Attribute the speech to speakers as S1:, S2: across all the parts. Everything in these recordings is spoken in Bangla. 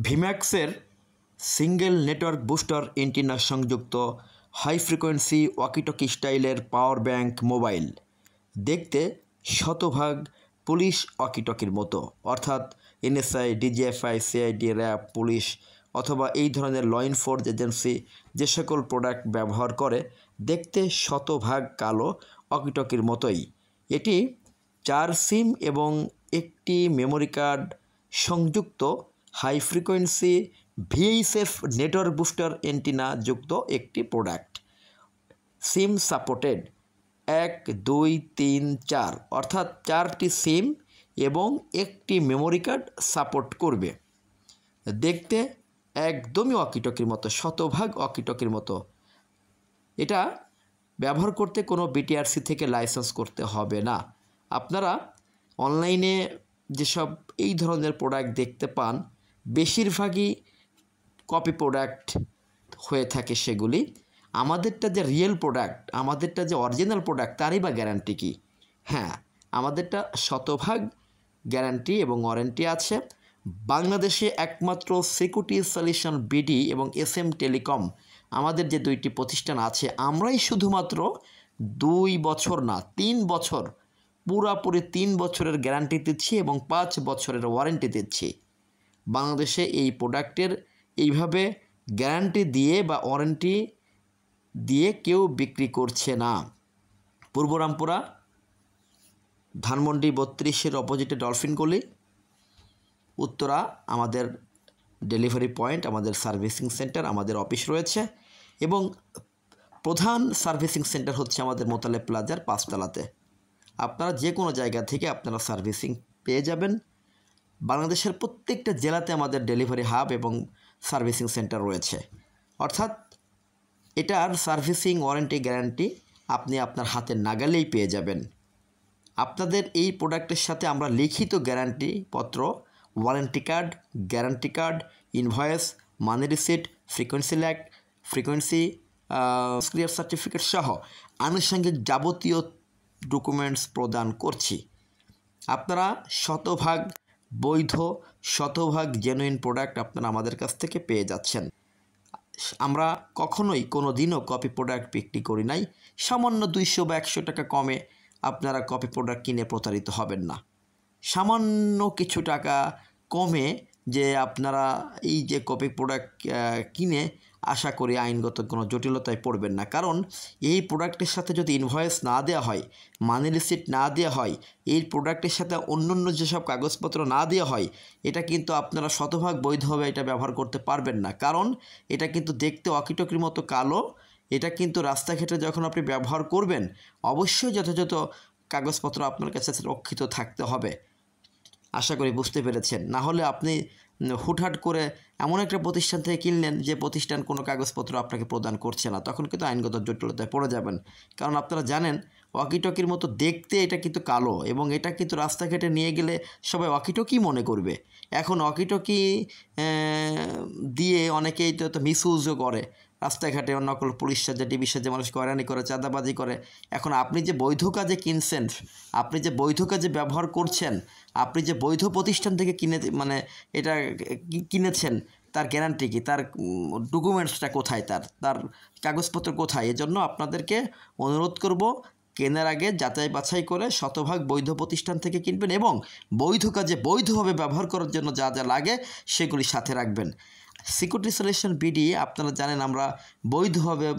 S1: ভিম্যাক্সের সিঙ্গেল নেটওয়ার্ক বুস্টার এন্টিনা সংযুক্ত হাই ফ্রিকোয়েন্সি ওয়াকিটকি স্টাইলের পাওয়ার ব্যাংক মোবাইল দেখতে শতভাগ পুলিশ ওয়াকিটকির মতো, অর্থাৎ NSI, DGFI, CID, RAB, police অথবা এই ধরনের ল এনফোর্স এজেন্সি যে সকল প্রোডাক্ট ব্যবহার করে দেখতে শতভাগ কালো ওয়াকিটকির মতোই। এটি 4 সিম এবং একটি মেমোরি কার্ড সংযুক্ত high frequency VHF network booster antenna যুক্ত একটি প্রোডাক্ট। সিম সাপোর্টেড 1, 2, 3, 4 অর্থাৎ 4টি সিম এবং একটি মেমোরি কার্ড সাপোর্ট করবে। দেখতে একদমই ওয়াকিটকির মতো, শতভাগ ওয়াকিটকির মতো। এটা ব্যবহার করতে কোনো বিটিআরসি থেকে লাইসেন্স করতে হবে না। আপনারা অনলাইনে যেসব এই ধরনের প্রোডাক্ট দেখতে পান বেশিরভাগই কপি প্রোডাক্ট হয়ে থাকে সেগুলি। আমাদেরটা যে রিয়েল প্রোডাক্ট, আমাদেরটা যে অরিজিনাল প্রোডাক্ট তারই বা গ্যারান্টি কী? হ্যাঁ, আমাদেরটা শতভাগ গ্যারান্টি এবং ওয়ারেন্টি আছে। বাংলাদেশে একমাত্র সিকিউরিটি সলিউশন বিডি এবং এসএম টেলিকম আমাদের যে 2টি প্রতিষ্ঠান আছে, আমরাই শুধুমাত্র 2 বছর না 3 বছর, পুরাপুরি 3 বছরের গ্যারান্টি দিচ্ছি এবং 5 বছরের ওয়ারেন্টি দিচ্ছি। বাংলাদেশে এই প্রোডাক্টের এইভাবে গ্যারান্টি দিয়ে বা ওয়ারেন্টি দিয়ে কেউ বিক্রি করছে না। পূর্ব রামপুরা, ধানমন্ডি 32-এর অপোজিটে ডলফিন গলি, উত্তরা আমাদের ডেলিভারি পয়েন্ট, আমাদের সার্ভিসিং সেন্টার, আমাদের অফিস রয়েছে এবং প্রধান সার্ভিসিং সেন্টার হচ্ছে আমাদের মোতালেব প্লাজার 5 তলাতে। আপনারা যে কোনো জায়গা থেকে আপনারা সার্ভিসিং পেয়ে যাবেন। বাংলাদেশের প্রত্যেকটা জেলাতে আমাদের ডেলিভারি হাব এবং সার্ভিসিং সেন্টার রয়েছে, অর্থাৎ এটার সার্ভিসিং ওয়ারেন্টি গ্যারান্টি আপনি আপনার হাতের নাগালেই পেয়ে যাবেন। আপনাদের এই প্রোডাক্টের সাথে আমরা লিখিত গ্যারান্টি পত্র, warranty card, guarantee card, invoice, money receipt, frequency lag, frequency clear certificate সহ আনুষঙ্গিক যাবতীয় ডকুমেন্টস প্রদান করছি। আপনারা শতভাগ বৈধ, শতভাগ জেনুইন প্রোডাক্ট আপনারা আমাদের কাছ থেকে পেয়ে যাচ্ছেন। আমরা কখনোই কোনো দিনও কপি প্রোডাক্ট বিক্রি করি নাই। সামান্য 200 বা 100 টাকা কমে আপনারা কপি প্রোডাক্ট কিনে প্রতারিত হবেন না। সামান্য কিছু টাকা কমে যে আপনারা এই যে কপি প্রোডাক্ট কিনে আশা করি আইনগত কোনো জটিলতায় পড়বেন না। কারণ এই প্রোডাক্টের সাথে যদি ইনভয়েস না দেওয়া হয়, মানি রিসিট না দেওয়া হয়, এই প্রোডাক্টের সাথে অন্যান্য যেসব কাগজপত্র না দেওয়া হয়, এটা কিন্তু আপনারা শতভাগ বৈধভাবে এটা ব্যবহার করতে পারবেন না। কারণ এটা কিন্তু দেখতে ওয়াকিটকির মতো কালো। এটা কিন্তু রাস্তাঘাটে যখন আপনি ব্যবহার করবেন অবশ্যই যথাযথ কাগজপত্র আপনার কাছে রক্ষিত থাকতে হবে। আশা করি বুঝতে পেরেছেন। না হলে আপনি হুটহাট করে এমন একটা প্রতিষ্ঠান থেকে কিনলেন যে প্রতিষ্ঠান কোনো কাগজপত্র আপনাকে প্রদান করছে না, তখন কিন্তু আইনগত জটিলতায় পড়ে যাবেন। কারণ আপনারা জানেন ওয়াকিটকির মতো দেখতে এটা কিন্তু কালো এবং এটা কিন্তু রাস্তাঘাটে নিয়ে গেলে সবাই ওয়াকিটকি মনে করবে। এখন ওয়াকিটকি দিয়ে অনেকেই তো মিসইউজও করে, রাস্তাঘাটে নকল পুলিশ সাজে, ডিবি সাজে মানুষ হয়রানি করে, চাঁদাবাজি করে। এখন আপনি যে বৈধ কাজে কিনছেন, আপনি যে বৈধ কাজে ব্যবহার করছেন, আপনি যে বৈধ প্রতিষ্ঠান থেকে মানে এটা কিনেছেন, তার গ্যারান্টি কি? তার ডকুমেন্টসটা কোথায়? তার কাগজপত্র কোথায়? এজন্য আপনাদেরকে অনুরোধ করব, কেনার আগে যাচাই বাছাই করে শতভাগ বৈধ প্রতিষ্ঠান থেকে কিনবেন এবং বৈধ কাজে বৈধভাবে ব্যবহার করার জন্য যা যা লাগে সেগুলি সাথে রাখবেন। সিকিউরিটি সলিউশন বিডি আপনারা জানেন আমরা বৈধভাবে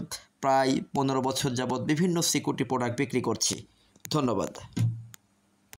S1: প্রায় 15 বছর যাবৎ বিভিন্ন সিকিউরিটি প্রোডাক্ট বিক্রি করছি। ধন্যবাদ।